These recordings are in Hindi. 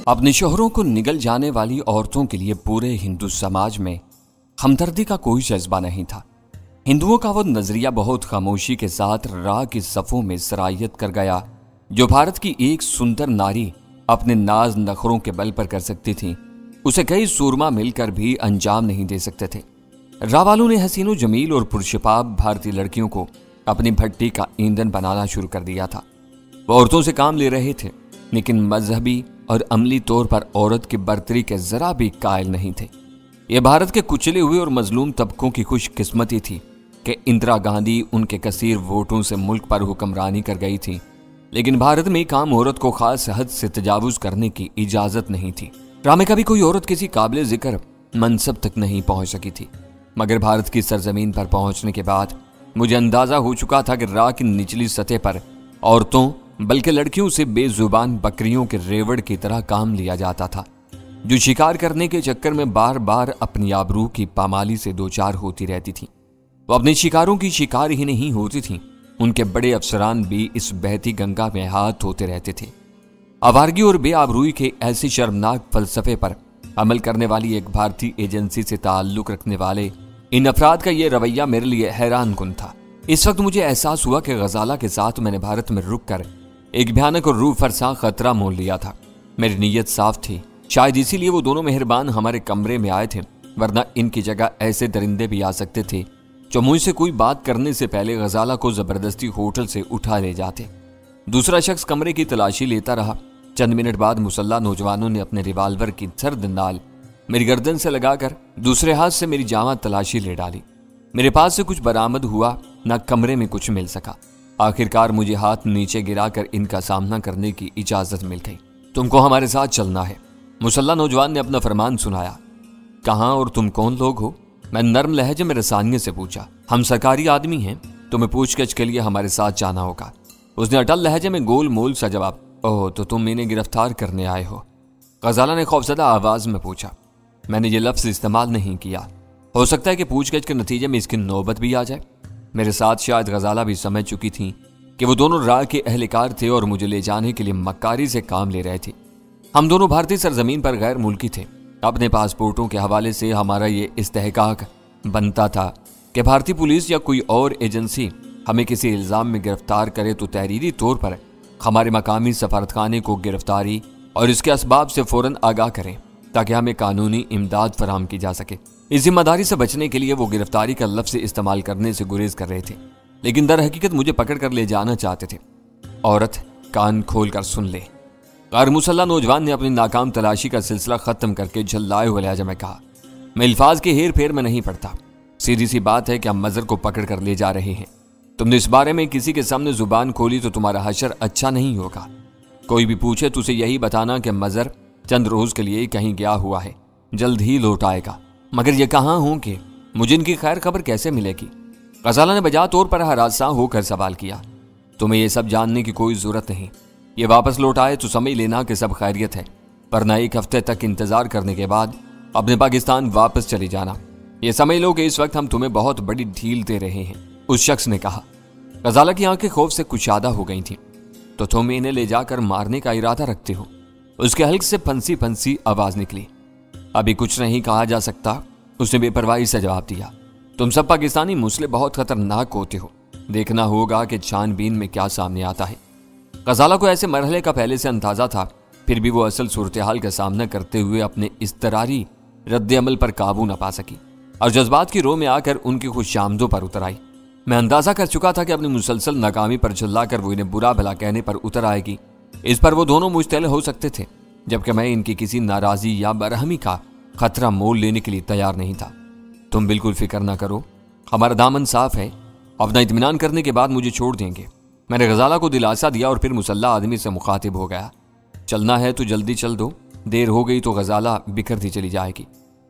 अपने शोहरों को निगल जाने वाली औरतों के लिए पूरे हिंदू समाज में हमदर्दी का कोई जज्बा नहीं था। हिंदुओं का वो नजरिया बहुत खामोशी के साथ राह की सफों में सरायत कर गया। जो भारत की एक सुंदर नारी अपने नाज नखरों के बल पर कर सकती थी, उसे कई सूरमा मिलकर भी अंजाम नहीं दे सकते थे। राह वालों ने हसीनो जमील और पुरशपाब भारतीय लड़कियों को अपनी भट्टी का ईंधन बनाना शुरू कर दिया था। वो औरतों से काम ले रहे थे, लेकिन मजहबी और अमली तौर पर औरत की बर्तरी के जरा भी कायल नहीं थे। ये भारत के कुचले हुए और मजलूम तबकों की खुशकिस्मती थी कि इंदिरा गांधी उनके कसीर वोटों से मुल्क पर हुक्मरानी कर गई थी, लेकिन भारत में काम औरत को खास हद से तजावुज करने की इजाजत नहीं थी। राह में कभी कोई औरत किसी काबिल जिक्र मनसब तक नहीं पहुंच सकी थी, मगर भारत की सरजमीन पर पहुंचने के बाद मुझे अंदाजा हो चुका था कि राह की निचली सतह पर औरतों बल्कि लड़कियों से बेजुबान बकरियों के रेवड़ की तरह काम लिया जाता था, जो शिकार करने के चक्कर में बार बार अपनी आबरू की पामाली से दो चार होती रहती थी। वो अपने शिकारों की शिकार ही नहीं होती थी, उनके बड़े अफसरान भी इस बहती गंगा में हाथ धोते रहते थे। आवारगी और बेआबरूई के ऐसे शर्मनाक फलसफे पर अमल करने वाली एक भारतीय एजेंसी से ताल्लुक रखने वाले इन अफराद का यह रवैया मेरे लिए हैरान कुन था। इस वक्त मुझे एहसास हुआ कि गजाला के साथ मैंने भारत में रुक कर एक भयानक और रूह फरसा खतरा मोल लिया था। मेरी नीयत साफ थी, शायद इसीलिए वो दोनों मेहरबान हमारे कमरे में आए थे, वरना इनकी जगह ऐसे दरिंदे भी आ सकते थे जो मुझसे कोई बात करने से पहले गजाला को जबरदस्ती होटल से उठा ले जाते। दूसरा शख्स कमरे की तलाशी लेता रहा। चंद मिनट बाद मुसल्ला नौजवानों ने अपने रिवाल्वर की सर्द नाल मेरी गर्दन से लगाकर दूसरे हाथ से मेरी जामा तलाशी ले डाली। मेरे पास से कुछ बरामद हुआ, न कमरे में कुछ मिल सका। आखिरकार मुझे हाथ नीचे गिराकर इनका सामना करने की इजाजत मिल गई। तुमको हमारे साथ चलना है, मुसल्ला नौजवान ने अपना फरमान सुनाया। कहाँ और तुम कौन लोग हो? मैं नर्म लहजे में रसानिये से पूछा। हम सरकारी आदमी हैं, तुम्हें पूछगछ के लिए हमारे साथ जाना होगा। उसने अटल लहजे में गोल मोल सा जवाब। ओह, तो तुम इन्हें गिरफ्तार करने आए हो? गजाला ने खौफजदा आवाज में पूछा। मैंने ये लफ्ज इस्तेमाल नहीं किया, हो सकता है कि पूछगछ के नतीजे में इसकी नौबत भी आ जाए। मेरे साथ शायद गजाला भी समझ चुकी थी कि वो दोनों राह के अहलकार थे और मुझे ले जाने के लिए मक्कारी से काम ले रहे थे। हम दोनों भारतीय सरजमीन पर गैर मुल्की थे। अपने पासपोर्टों के हवाले से हमारा ये इस्तेहकाक बनता था कि भारतीय पुलिस या कोई और एजेंसी हमें किसी इल्जाम में गिरफ्तार करे तो तहरीरी तौर पर हमारे मकामी सफारतखाने को गिरफ्तारी और इसके असबाब से फौरन आगाह करें, ताकि हमें कानूनी इमदाद फराहम की जा सके। इस जिम्मेदारी से बचने के लिए वो गिरफ्तारी का लफ्ज़ इस्तेमाल करने से गुरेज कर रहे थे, लेकिन दर हकीकत मुझे पकड़ कर ले जाना चाहते थे। औरत, कान खोल कर सुन ले। गैर मुसल्ला नौजवान ने अपनी नाकाम तलाशी का सिलसिला खत्म करके झल्लाए हुए लहजे में कहा। मैं अल्फाज के हेर फेर में नहीं पड़ता। सीधी सी बात है कि हम मजर को पकड़ कर ले जा रहे हैं। तुमने इस बारे में किसी के सामने जुबान खोली तो तुम्हारा हशर अच्छा नहीं होगा। कोई भी पूछे तो उसे यही बताना कि मजर चंद रोज के लिए कहीं गया हुआ है, जल्द ही लौट आएगा। मगर ये कहाँ हूं कि मुझे इनकी खैर खबर कैसे मिलेगी? गजाला ने बजा तौर पर हरासा होकर सवाल किया। तुम्हें यह सब जानने की कोई जरूरत नहीं। ये वापस लौट आए तो समझ लेना कि सब खैरियत है, वरना एक हफ्ते तक इंतजार करने के बाद अपने पाकिस्तान वापस चले जाना। ये समझ लो कि इस वक्त हम तुम्हें बहुत बड़ी ढील दे रहे हैं, उस शख्स ने कहा। गजाला की आंखें खौफ से कुशादा हो गई थीं। तो तुम इन्हें ले जाकर मारने का इरादा रखते हो? उसके हल्क से फंसी फंसी आवाज निकली। अभी कुछ नहीं कहा जा सकता, उसने बेपरवाही से जवाब दिया। तुम सब पाकिस्तानी मुस्लिम बहुत खतरनाक होते हो, देखना होगा कि छानबीन में क्या सामने आता है। गजाला को ऐसे मरहले का पहले से अंदाजा था, फिर भी वो असल सूरत हाल का सामना करते हुए अपने इस्तरारी रद्द अमल पर काबू न पा सकी और जज्बात की रो में आकर उनकी खुशामदों पर उतर आई। मैं अंदाजा कर चुका था कि अपनी मुसलसल नाकामी पर चिल्लाकर वो इन्हें बुरा भला कहने पर उतर आएगी। इस पर वो दोनों मुश्तैल हो सकते थे, जबकि मैं इनकी किसी नाराजी या बरहमी का खतरा मोल लेने के लिए तैयार नहीं था। तुम बिल्कुल फिक्र ना करो, हमारा दामन साफ है। अपना इत्मीनान करने के बाद मुझे छोड़ देंगे। मैंने गजाला को दिलासा दिया और फिर मुसल्ला आदमी से मुखातिब हो गया। चलना है तो जल्दी चल दो, देर हो गई तो गजाला बिखरती चली जाएगी।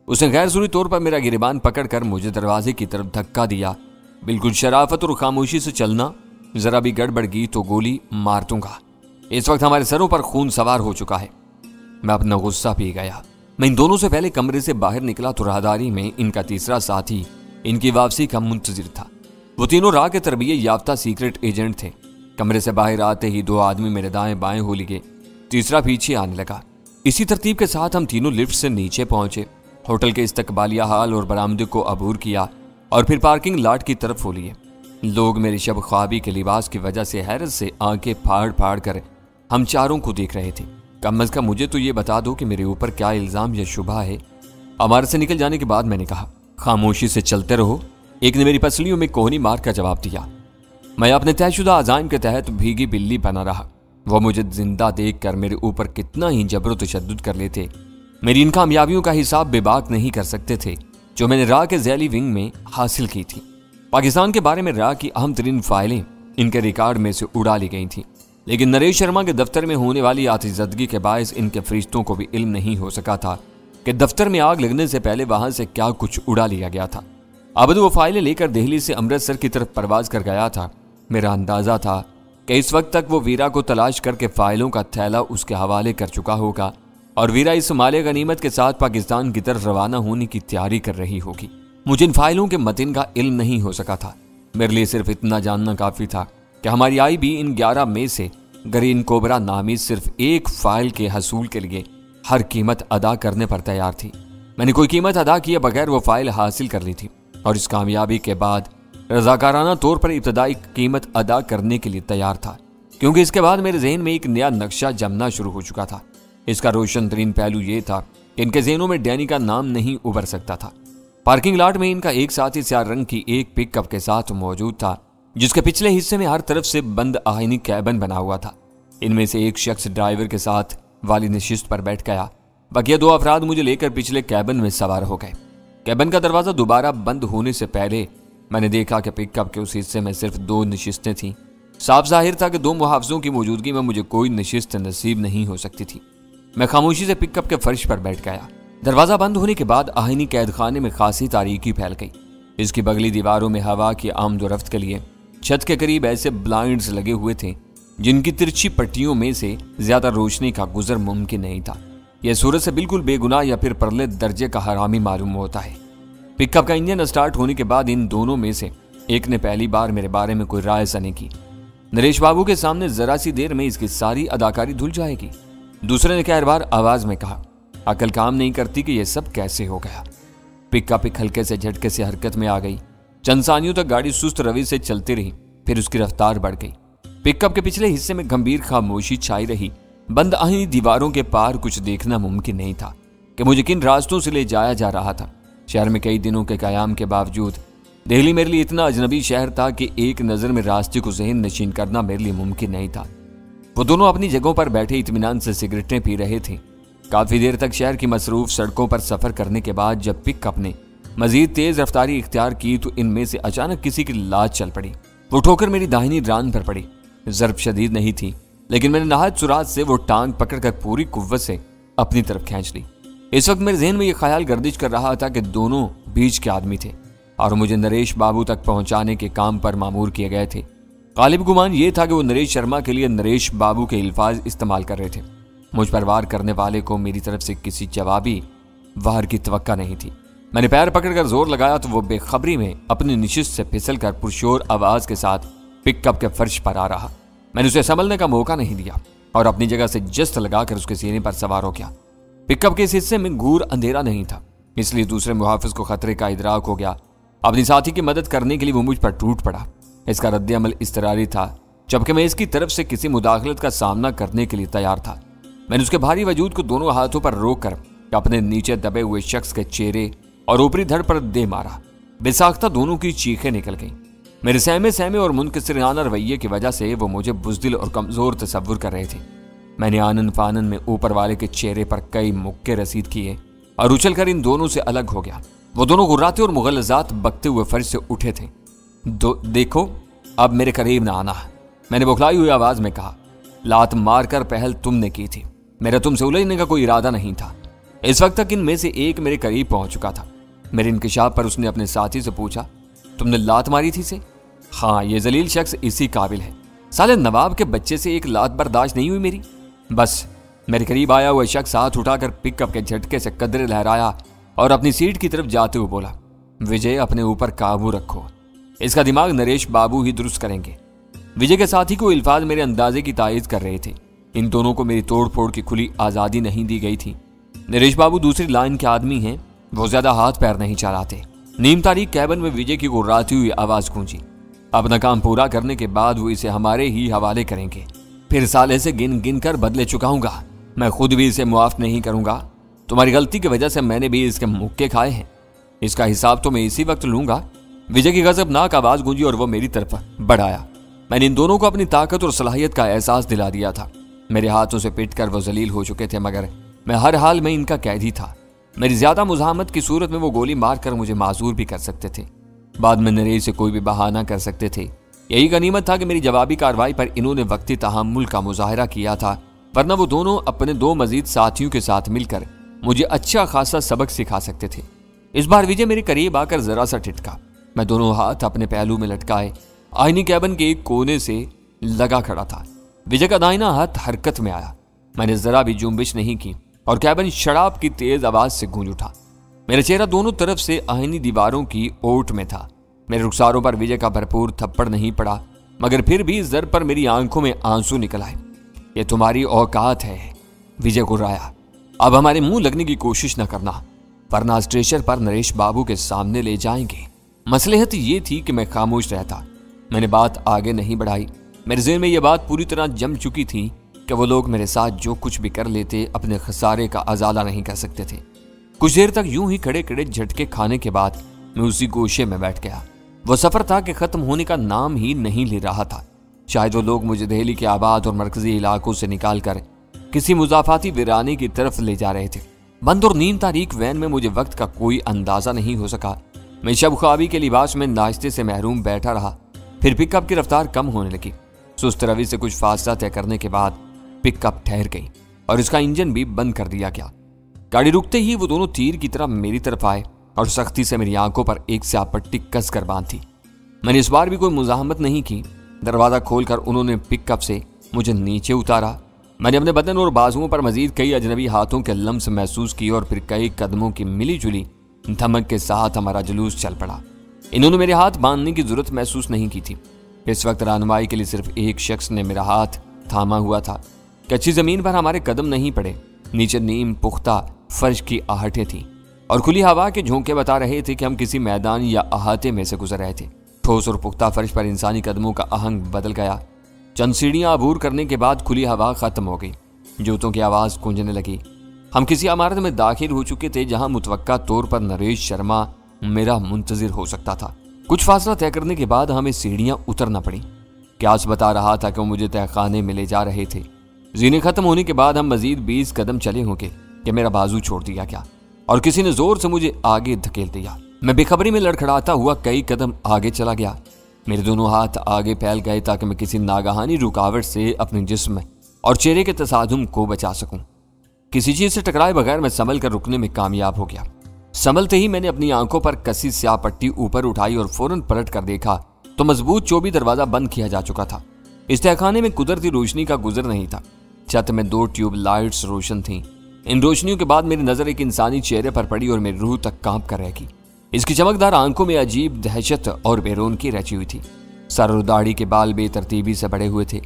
उसने गैर जरूरी तौर पर मेरा गिरबान पकड़कर मुझे दरवाजे की तरफ धक्का दिया। बिल्कुल शराफत और खामोशी से चलना, जरा भी गड़बड़ की तो गोली मार दूंगा। इस वक्त हमारे सरों पर खून सवार हो चुका है। मैं अपना गुस्सा पी गया। मैं इन दोनों से पहले कमरे से बाहर निकला तो राहदारी में इनका तीसरा साथी इनकी वापसी का मुंतजिर था। वो तीनों राह के तरबियत याफ्ता सीक्रेट एजेंट थे। कमरे से बाहर आते ही दो आदमी मेरे दाएं बाएं हो लिए, तीसरा पीछे आने लगा। इसी तरतीब के साथ हम तीनों लिफ्ट से नीचे पहुंचे, होटल के इस्तकबालिया हाल और बरामदे को अबूर किया और फिर पार्किंग लॉट की तरफ हो लिए। लोग मेरी शब ख्वाबी के लिबास की वजह से हैरत से आंखें फाड़ फाड़ कर हम चारों को देख रहे थे। कम अज कम मुझे तो ये बता दो कि मेरे ऊपर क्या इल्जाम या शुबा है। अमारत से निकल जाने के बाद मैंने कहा, खामोशी से चलते रहो। एक ने मेरी पसलियों में कोहनी मार का जवाब दिया। मैं अपने तयशुदा अज़ाइम के तहत भीगी बिल्ली बना रहा। वह मुझे जिंदा देखकर मेरे ऊपर कितना ही जबर तशद्दुद कर लेते, मेरी इन कामयाबियों का हिसाब बेबाक नहीं कर सकते थे जो मैंने रा के ज़ैली विंग में हासिल की थी। पाकिस्तान के बारे में रा की अहम तरीन फाइलें इनके रिकॉर्ड में से उड़ा ली गई थी, लेकिन नरेश शर्मा के दफ्तर में होने वाली आतिशदगी के बायस इनके फरिश्तों को भी इल्म नहीं हो सका था कि दफ्तर में आग लगने से पहले वहां से क्या कुछ उड़ा लिया गया था। अब वो फाइलें लेकर दिल्ली से अमृतसर की तरफ परवाज कर गया था। मेरा अंदाजा था कि इस वक्त तक वो वीरा को तलाश करके फाइलों का थैला उसके हवाले कर चुका होगा और वीरा इस माले गनीमत के साथ पाकिस्तान की तरफ रवाना होने की तैयारी कर रही होगी। मुझे इन फाइलों के मतिन का इल्म नहीं हो सका था। मेरे लिए सिर्फ इतना जानना काफी था कि हमारी IB इन 11 में से ग्रीन कोबरा नामी सिर्फ एक फाइल के हसूल के लिए हर कीमत अदा करने पर तैयार थी। मैंने कोई कीमत अदा किए बगैर वो फाइल हासिल कर ली थी और इस कामयाबी के बाद रजाकाराना तौर पर इब्तदाई कीमत अदा करने के लिए तैयार था, क्योंकि इसके बाद मेरे जहन में एक नया नक्शा जमना शुरू हो चुका था। इसका रोशन तरीन पहलू यह था कि इनके जहनों में डैनी का नाम नहीं उभर सकता था। पार्किंग लॉट में इनका एक साथी स्याह रंग की एक पिकअप के साथ मौजूद था, जिसके पिछले हिस्से में हर तरफ से बंद आईनी कैबिन बना हुआ था। इनमें से एक शख्स ड्राइवर के साथ वाली नशिस्त पर बैठ गया। बकिया 2 अफराद मुझे लेकर पिछले कैबिन में सवार हो गए। कैबिन का दरवाजा दोबारा बंद होने से पहले मैंने देखा कि पिकअप के उस हिस्से में सिर्फ 2 नशिस्तें थीं। साफ जाहिर था कि 2 मुहाफिजों की मौजूदगी में मुझे कोई नशिस्त नसीब नहीं हो सकती थी। मैं खामोशी से पिकअप के फर्श पर बैठ गया। दरवाजा बंद होने के बाद आईनी कैद खाने में खासी तारीकी फैल गई। इसकी बगली दीवारों में हवा की आमदोरफ्त के लिए छत के करीब ऐसे ब्लाइंड्स लगे हुए थे जिनकी तिरछी पट्टियों में से ज्यादा रोशनी का गुजर मुमकिन नहीं था। यह सूरज से बिल्कुल बेगुनाह या फिर परले दर्जे का हरामी मालूम होता है। पिकअप का इंजन स्टार्ट होने के बाद इन दोनों में से एक ने पहली बार मेरे बारे में कोई राय सनी की। नरेश बाबू के सामने जरा सी देर में इसकी सारी अदाकारी धुल जाएगी। दूसरे ने कहरबार आवाज में कहा, अकल काम नहीं करती कि यह सब कैसे हो गया। पिकअप एक हल्के से झटके से हरकत में आ गई। चंद सानियों तक गाड़ी सुस्त रवि से चलती रही, फिर उसकी रफ्तार बढ़ गई। पिकअप के पिछले हिस्से में गंभीर खामोशी छाई रही। बंद आईनी दीवारों के पार कुछ देखना मुमकिन नहीं था कि मुझे किन रास्तों से ले जाया जा रहा था। शहर में कई दिनों के कयाम के बावजूद दिल्ली मेरे लिए इतना अजनबी शहर था कि एक नजर में रास्ते को जहन नशीन करना मेरे लिए मुमकिन नहीं था। वो दोनों अपनी जगहों पर बैठे इत्मीनान से सिगरेटें पी रहे थे। काफी देर तक शहर की मसरूफ सड़कों पर सफर करने के बाद जब पिकअप ने मजीद तेज रफ्तारी इख्तियार की तो इनमें से अचानक किसी की लाज चल पड़ी। वो ठोकर मेरी दाहिनी रान पर पड़ी। जरब शदीद नहीं थी, लेकिन मैंने नहायत सुरात से वो टांग पकड़कर पूरी कुव्वत से अपनी तरफ खींच ली। इस वक्त मेरे जहन में यह ख्याल गर्दिश कर रहा था कि दोनों बीच के आदमी थे और मुझे नरेश बाबू तक पहुंचाने के काम पर मामूर किए गए थे। गालिब गुमान यह था कि वो नरेश शर्मा के लिए नरेश बाबू के अल्फाज इस्तेमाल कर रहे थे। मुझ पर वार करने वाले को मेरी तरफ से किसी जवाबी वार की तवक्का नहीं थी। मैंने पैर पकड़कर जोर लगाया तो वो बेखबरी में अपनी निशिस्त से फिसलकर पुरशोर आवाज के साथ पिकअप के फर्श पर आ रहा। मैंने उसे संभलने का मौका नहीं दिया और अपनी जगह से जस्त लगाकर उसके सीने पर सवार हो गया। पिकअप के इस हिस्से में घूर अंधेरा नहीं था, इसलिए दूसरे मुहाफिज को खतरे का इदराक हो गया। अपनी साथी की मदद करने के लिए वो मुझ पर टूट पड़ा। इसका रद्द अमल इस्तरारी था, जबकि मैं इसकी तरफ से किसी मुदाखलत का सामना करने के लिए तैयार था। मैंने उसके भारी वजूद को दोनों हाथों पर रोककर अपने नीचे दबे हुए शख्स के चेहरे और ऊपरी धड़ पर दे मारा। बेसाख्ता दोनों की चीखें निकल गईं। मेरे सहमे सहमे और मुनकसिराना रवैये की वजह से वो मुझे बुज़दिल और कमजोर तसव्वुर कर रहे थे। मैंने आनन फानन में ऊपर वाले के चेहरे पर कई मुक्के रसीद किए और उछलकर इन दोनों से अलग हो गया। वो दोनों गुर्राते और मुगलजात बकते हुए फर्श से उठे थे। देखो, अब मेरे करीब ना आना, मैंने बौखलाई हुई आवाज में कहा। लात मारकर पहल तुमने की थी, मेरा तुमसे उलझने का कोई इरादा नहीं था। इस वक्त तक इनमें से एक मेरे करीब पहुंच चुका था। मेरे इंकिशाफ पर उसने अपने साथी से पूछा, तुमने लात मारी थी से? हाँ, ये जलील शख्स इसी काबिल है। साले नवाब के बच्चे से एक लात बर्दाश्त नहीं हुई मेरी। बस मेरे करीब आया हुआ शख्स हाथ उठाकर पिकअप के झटके से कदरे लहराया और अपनी सीट की तरफ जाते हुए बोला, विजय अपने ऊपर काबू रखो, इसका दिमाग नरेश बाबू ही दुरुस्त करेंगे। विजय के साथी को अल्फाज मेरे अंदाजे की तायीद कर रहे थे। इन दोनों को मेरी तोड़ फोड़ की खुली आजादी नहीं दी गई थी। नरेश बाबू दूसरी लाइन के आदमी हैं, वो ज्यादा हाथ पैर नहीं चलाते। नीम तारीख कैबिन में विजय की गुर्राती हुई आवाज गूंजी। अपना काम पूरा करने के बाद वो इसे हमारे ही हवाले करेंगे। फिर साले से गिन गिन कर बदले चुकाऊंगा। मैं खुद भी इसे मुआफ नहीं करूंगा। तुम्हारी गलती की वजह से मैंने भी इसके मुक्के खाए हैं। इसका हिसाब तो मैं इसी वक्त लूंगा। विजय की गजबनाक आवाज गूंजी और वो मेरी तरफ बढ़ाया। मैंने इन दोनों को अपनी ताकत और सलाहियत का एहसास दिला दिया था। मेरे हाथों से पिटकर वो जलील हो चुके थे, मगर मैं हर हाल में इनका कैदी था। मेरी ज्यादा मुजाहमत की सूरत में वो गोली मारकर मुझे माजूर भी कर सकते थे। बाद में नरेश से कोई भी बहाना कर सकते थे। यही गनीमत था कि मेरी जवाबी कार्रवाई पर इन्होंने वक्ती तहम्मुल का मुजाहरा किया था, वरना वो दोनों अपने दो मजीद साथियों के साथ मिलकर मुझे अच्छा खासा सबक सिखा सकते थे। इस बार विजय मेरे करीब आकर जरा सा टिटका। मैं दोनों हाथ अपने पहलू में लटकाए आईनी कैबिन के एक कोने से लगा खड़ा था। विजय का दाहिना हाथ हरकत में आया। मैंने जरा भी जुम्बिश नहीं की और कैबिन शराब की तेज आवाज से गूंज उठा। मेरा चेहरा दोनों तरफ से आईनी दीवारों की ओट में था। मेरे रुखसारों पर विजय का भरपूर थप्पड़ नहीं पड़ा, मगर फिर भी इस दर्द पर मेरी आंखों में आंसू निकल आए। ये तुम्हारी औकात है, विजय गुर्राया। अब हमारे मुंह लगने की कोशिश न करना, वरना स्ट्रेचर पर नरेश बाबू के सामने ले जाएंगे। मसलहत ये थी कि मैं खामोश रहता। मैंने बात आगे नहीं बढ़ाई। मेरे ज़हन में यह बात पूरी तरह जम चुकी थी कि वो लोग मेरे साथ जो कुछ भी कर लेते, अपने खसारे का अजाला नहीं कर सकते थे। कुछ देर तक यूं ही खड़े खड़े झटके खाने के बाद मैं उसी गोशे में बैठ गया। वो सफर था कि खत्म होने का नाम ही नहीं ले रहा था। शायद वो लोग मुझे दिल्ली के आबाद और मरकजी इलाकों से निकालकर किसी मुजाफाती वीराने की तरफ ले जा रहे थे। बंद और नीम तारीख वैन में मुझे वक्त का कोई अंदाजा नहीं हो सका। मैं शब ख्वाबी के लिबास में नाश्ते से महरूम बैठा रहा। फिर पिकअप की रफ्तार कम होने लगी। सुस्त रवि से कुछ फासला तय करने के बाद पिकअप ठहर गई और इसका इंजन भी बंद कर दिया गया। गाड़ी रुकते ही वो दोनों तीर की तरह मेरी तरफ आए और सख्ती से मेरी आंखों पर एक स्याह पट्टी कस कर बांधी। मैंने इस बार भी कोई मुजाहमत नहीं की। दरवाजा खोलकर उन्होंने पिकअप से मुझे नीचे उतारा। मैंने अपने बदन और बाजुओं पर मजीद कई अजनबी हाथों के लम्स महसूस किए और फिर कई कदमों की मिली जुली धमक के साथ हमारा जुलूस चल पड़ा। इन्होंने मेरे हाथ बांधने की जरूरत महसूस नहीं की थी। इस वक्त रहनुमाई के लिए सिर्फ एक शख्स ने मेरा हाथ थामा हुआ था। कच्ची जमीन पर हमारे कदम नहीं पड़े। नीचे नीम पुख्ता फर्श की आहटें थीं और खुली हवा के झोंके बता रहे थे कि हम किसी मैदान या अहाते में से गुजर रहे थे। ठोस और पुख्ता फर्श पर इंसानी कदमों का आहंग बदल गया। चंद सीढ़ियां अबूर करने के बाद खुली हवा खत्म हो गई। जूतों की आवाज गूंजने लगी। हम किसी इमारत में दाखिल हो चुके थे जहां मुतवक्का तौर पर नरेश शर्मा मेरा मुंतजिर हो सकता था। कुछ फासला तय करने के बाद हमें सीढ़ियां उतरना पड़ी। क्यास बता रहा था कि वो मुझे तहखाने में ले जा रहे थे। जीने खत्म होने के बाद हम मजीद 20 कदम चले होंगे कि मेरा बाजू छोड़ दिया गया और किसी ने जोर से मुझे आगे धकेल दिया। मैं बेखबरी में लड़खड़ाता हुआ कई कदम आगे चला गया। मेरे दोनों हाथ आगे फैल गए ताकि मैं किसी नागहानी रुकावट से अपने जिस्म और चेहरे के तसादुम को बचा सकूं। किसी चीज से टकराए बगैर मैं संभल कर रुकने में कामयाब हो गया। संभलते ही मैंने अपनी आंखों पर कसी स्याह पट्टी ऊपर उठाई और फौरन पलट कर देखा तो मजबूत चौबी दरवाजा बंद किया जा चुका था। इस तहखाने में कुदरती रोशनी का गुजर नहीं था। छत में 2 ट्यूब लाइट्स रोशन थीं। इन रोशनियों के बाद मेरी नजर एक इंसानी चेहरे पर पड़ी और मेरी रूह तक कांप कर रह गई। इसकी चमकदार आंखों में अजीब दहशत और बेरौनकी रची हुई थी। सर और दाढ़ी के बाल बेतरतीबी से बड़े हुए थे।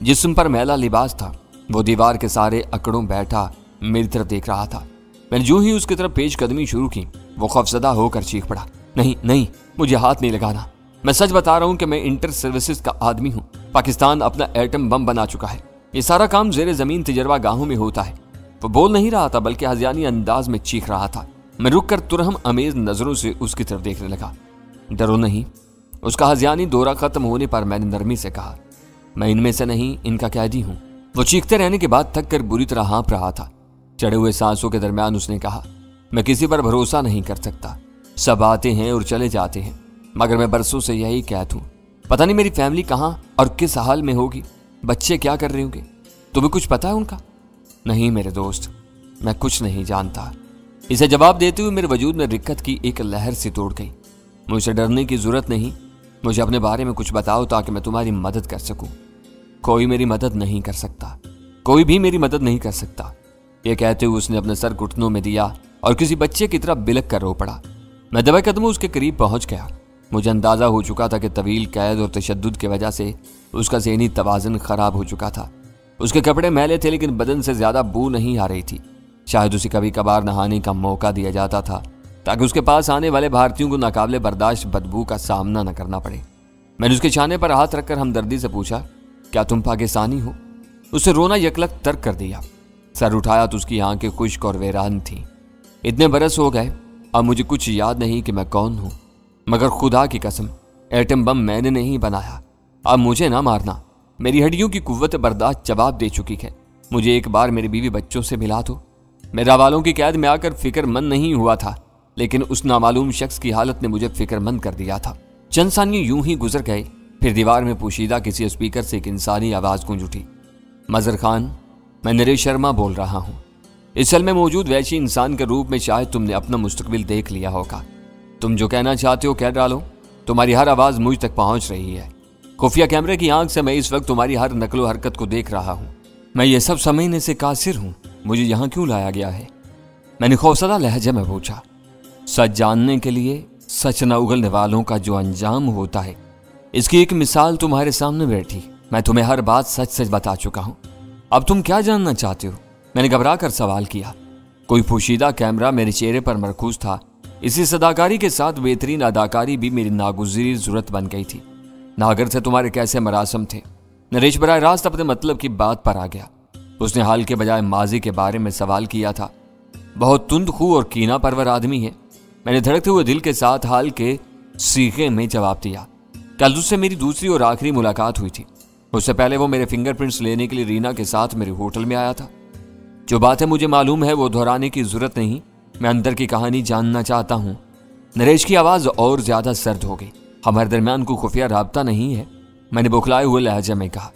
जिस्म पर मैला लिबास था। वो दीवार के सारे अकड़ों बैठा मेरी तरफ देख रहा था। मैंने जो ही उसकी तरफ पेश कदमी शुरू की वो खौफजदा होकर चीख पड़ा, नहीं नहीं, मुझे हाथ नहीं लगाना। मैं सच बता रहा हूं कि मैं इंटर सर्विसेज का आदमी हूं। पाकिस्तान अपना एटम बम बना चुका है। ये सारा काम जेरे जमीन तजर्बा गाहों में होता है। वो बोल नहीं रहा था बल्कि हज़ियानी अंदाज में चीख रहा था। मैं रुक कर तुरहम अमेज नजरों से उसकी तरफ देखने लगा। डरो नहीं। उसका हज़ियानी दौरा खत्म होने पर मैंने नरमी से कहा, मैं इनमें से नहीं, इनका कैदी हूं। वो चीखते रहने के बाद थक कर बुरी तरह हाँप रहा था। चढ़े हुए सांसों के दरमियान उसने कहा, मैं किसी पर भरोसा नहीं कर सकता। सब आते हैं और चले जाते हैं, मगर मैं बरसों से यही कहता हूं। पता नहीं मेरी फैमिली कहाँ और किस हाल में होगी। बच्चे क्या कर रहे होंगे? तुम्हें कुछ पता है उनका? नहीं मेरे दोस्त, मैं कुछ नहीं जानता। इसे जवाब देते हुए मेरे वजूद में रिक्कत की एक लहर सी तोड़ गई। मुझसे डरने की जरूरत नहीं। मुझे अपने बारे में कुछ बताओ ताकि मैं तुम्हारी मदद कर सकूं। कोई मेरी मदद नहीं कर सकता। कोई भी मेरी मदद नहीं कर सकता। यह कहते हुए उसने अपने सर घुटनों में दिया और किसी बच्चे की तरह बिलक कर रो पड़ा। मैं दबे कदमों उसके करीब पहुंच गया। मुझे अंदाजा हो चुका था कि तवील कैद और तशद्दुद की वजह से उसका ज़हनी तवाज़ुन खराब हो चुका था। उसके कपड़े मैले थे लेकिन बदन से ज्यादा बू नहीं आ रही थी। शायद उसे कभी कभार नहाने का मौका दिया जाता था ताकि उसके पास आने वाले भारतीयों को नाकाबिले बर्दाश्त बदबू का सामना न करना पड़े। मैंने उसके छाने पर हाथ रखकर हमदर्दी से पूछा, क्या तुम पाकिस्तानी हो? उससे रोना यकलक तर्क कर दिया। सर उठाया तो उसकी आंखें खुश्क और वीरान थी। इतने बरस हो गए, अब मुझे कुछ याद नहीं कि मैं कौन हूं, मगर खुदा की कसम एटम बम मैंने नहीं बनाया। अब मुझे ना मारना, मेरी हड्डियों की कुव्वत बर्दाश्त जवाब दे चुकी है। मुझे एक बार मेरी बीवी बच्चों से मिला दो। मैं रावालों की कैद में आकर फिक्रमंद नहीं हुआ था, लेकिन उस नामालूम शख्स की हालत ने मुझे फिक्रमंद कर दिया था। चंद सानिये यूं ही गुजर गए, फिर दीवार में पोशीदा किसी स्पीकर से एक इंसानी आवाज गूंज उठी। मजहर खान, मैं नरेश शर्मा बोल रहा हूं। इस सेल में मौजूद वैसी इंसान के रूप में शायद तुमने अपना मुस्तकबिल देख लिया होगा। तुम जो कहना चाहते हो कह डालो, तुम्हारी हर आवाज मुझ तक पहुंच रही है। खुफिया कैमरे की आंख से मैं इस वक्त तुम्हारी हर नकलो हरकत को देख रहा हूं। मैं ये सब समझने से कासिर हूं, मुझे यहां क्यों लाया गया है? मैंने खौफसदा लहजे में पूछा। सच जानने के लिए सच न उगलने वालों का जो अंजाम होता है, इसकी एक मिसाल तुम्हारे सामने बैठी। मैं तुम्हें हर बात सच सच बता चुका हूं, अब तुम क्या जानना चाहते हो? मैंने घबरा कर सवाल किया। कोई पोशीदा कैमरा मेरे चेहरे पर मरकूज था। इसी सदाकारी के साथ बेहतरीन अदाकारी भी मेरी नागुज़ीर जरूरत बन गई थी। नागर से तुम्हारे कैसे मरासम थे? नरेश बराह रास्त अपने मतलब की बात पर आ गया। उसने हाल के बजाय माजी के बारे में सवाल किया था। बहुत तुंद खू और कीना परवर आदमी है। मैंने धड़कते हुए दिल के साथ हाल के सीखे में जवाब दिया। कल उससे मेरी दूसरी और आखिरी मुलाकात हुई थी। उससे पहले वो मेरे फिंगरप्रिंट्स लेने के लिए रीना के साथ मेरे होटल में आया था। जो बातें मुझे मालूम है वो दोहराने की जरूरत नहीं, मैं अंदर की कहानी जानना चाहता हूँ। नरेश की आवाज और ज्यादा सर्द हो गई। हमारे दरमियान कोई खुफिया राब्ता नहीं है, मैंने बुखलाए हुए लहजे में कहा।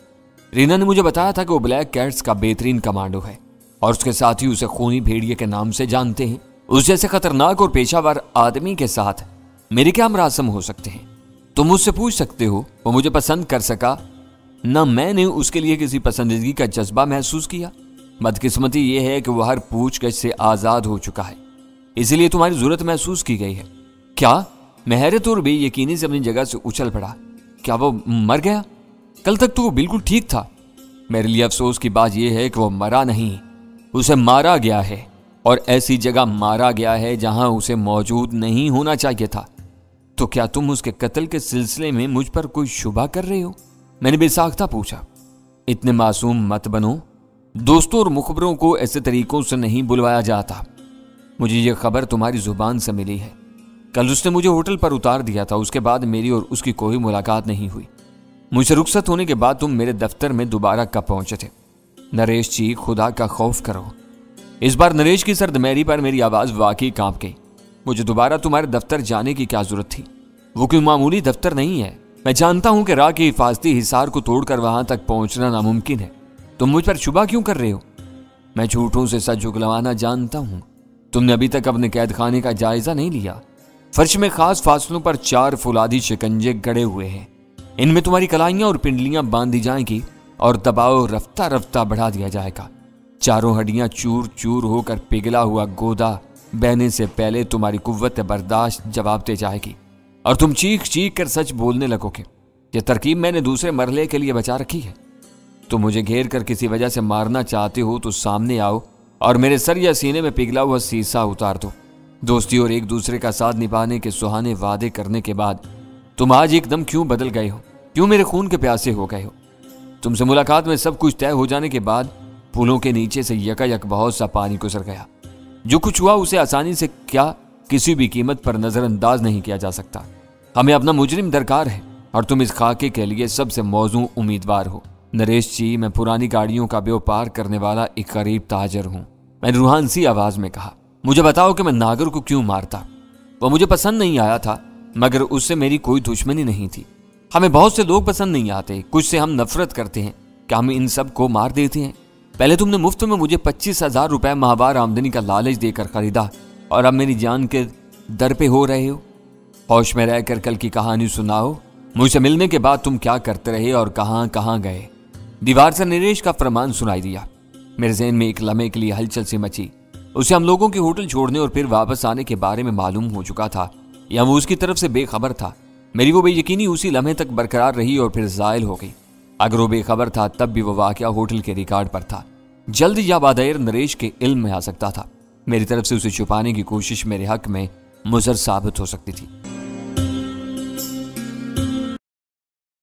रीना ने मुझे बताया था कि वो ब्लैक कैट्स का बेहतरीन कमांडो है और उसके साथ ही उसे खूनी भेड़िए के नाम से जानते हैं। उस जैसे खतरनाक और पेशावर आदमी के साथ मेरे क्या मरासम हो सकते हैं? तुम मुझसे पूछ सकते हो वो मुझे पसंद कर सका? न मैंने उसके लिए किसी पसंदीदगी का जज्बा महसूस किया। बदकिस्मती यह है कि वह हर पूछगछ से आजाद हो चुका है, इसलिए तुम्हारी जरूरत महसूस की गई है। क्या? मैं हैरत और बेयकीनी से अपनी जगह से उछल पड़ा। क्या वो मर गया? कल तक तो वो बिल्कुल ठीक था। मेरे लिए अफसोस की बात यह है कि वो मरा नहीं, उसे मारा गया है, और ऐसी जगह मारा गया है जहां उसे मौजूद नहीं होना चाहिए था। तो क्या तुम उसके कत्ल के सिलसिले में मुझ पर कोई शुबा कर रहे हो? मैंने बेसाख्ता पूछा। इतने मासूम मत बनो। दोस्तों और मुखबरों को ऐसे तरीकों से नहीं बुलवाया जाता। मुझे यह खबर तुम्हारी जुबान से मिली है। कल उसने मुझे होटल पर उतार दिया था, उसके बाद मेरी और उसकी कोई मुलाकात नहीं हुई। मुझसे रुखसत होने के बाद तुम मेरे दफ्तर में दोबारा कब पहुंचे थे? नरेश जी, खुदा का खौफ करो। इस बार नरेश की सर्दमेरी पर मेरी आवाज वाकई कांप गई। मुझे दोबारा तुम्हारे दफ्तर जाने की क्या जरूरत थी? वो कोई मामूली दफ्तर नहीं है। मैं जानता हूं कि राह के हिफाजती हिसार को तोड़कर वहां तक पहुंचना नामुमकिन है। तुम मुझ पर शुबा क्यों कर रहे हो? मैं झूठों से सच उगलवाना जानता हूं। तुमने अभी तक अपने कैद खाने का जायजा नहीं लिया। फर्श में खास फासलों पर 4 फौलादी शिकंजे गड़े हुए हैं। इनमें तुम्हारी कलाइयां और पिंडलियां बांधी जाएंगी और दबाव रफ्ता रफ्ता बढ़ा दिया जाएगा। चारों हड्डियां चूर चूर होकर पिघला हुआ गोदा बहने से पहले तुम्हारी कुव्वत बर्दाश्त जवाब दे जाएगी और तुम चीख चीख कर सच बोलने लगोगे। यह तरकीब मैंने दूसरे मरहले के लिए बचा रखी है। तुम मुझे घेर कर किसी वजह से मारना चाहते हो तो सामने आओ और मेरे सर या सीने में पिघला हुआ शीशा उतार दो। दोस्ती और एक दूसरे का साथ निभाने के सुहाने वादे करने के बाद तुम आज एकदम क्यों बदल गए हो? क्यों मेरे खून के प्यासे हो गए हो? तुमसे मुलाकात में सब कुछ तय हो जाने के बाद पुलों के नीचे से यकायक बहुत सा पानी गुजर गया। जो कुछ हुआ उसे आसानी से क्या किसी भी कीमत पर नजरअंदाज नहीं किया जा सकता। हमें अपना मुजरिम दरकार है और तुम इस खाके के लिए सबसे मौजूद उम्मीदवार हो। नरेश जी, मैं पुरानी गाड़ियों का व्यापार करने वाला एक गरीब ताजर हूं। मैंने रूहान सी आवाज में कहा। मुझे बताओ कि मैं नागर को क्यों मारता? वो मुझे पसंद नहीं आया था, मगर उससे मेरी कोई दुश्मनी नहीं थी। हमें बहुत से लोग पसंद नहीं आते, कुछ से हम नफरत करते हैं। क्या हम इन सब को मार देते हैं? पहले तुमने मुफ्त में मुझे 25,000 रुपए माहवार आमदनी का लालच देकर खरीदा और अब मेरी जान के दर पे हो रहे हो। होश में रहकर कल की कहानी सुनाओ। मुझसे मिलने के बाद तुम क्या करते रहे और कहां कहां गए? दीवार से नरेश का फरमान सुनाई दिया। मेरे ज़हन में एक लम्हे के लिए हलचल सी मची। उसे हम लोगों के होटल छोड़ने और फिर वापस आने के बारे में मालूम हो चुका था या वो उसकी तरफ से बेखबर था। मेरी वो बेयकीनी उसी लम्हे तक बरकरार रही और फिर ज़ायल हो गई। अगर वो बेखबर था तब भी वो वाकया होटल के रिकॉर्ड पर था। जल्द या बादेर नरेश के इल्म में आ सकता था। मेरी तरफ से उसे छुपाने की कोशिश मेरे हक में मुज़र साबित हो सकती थी।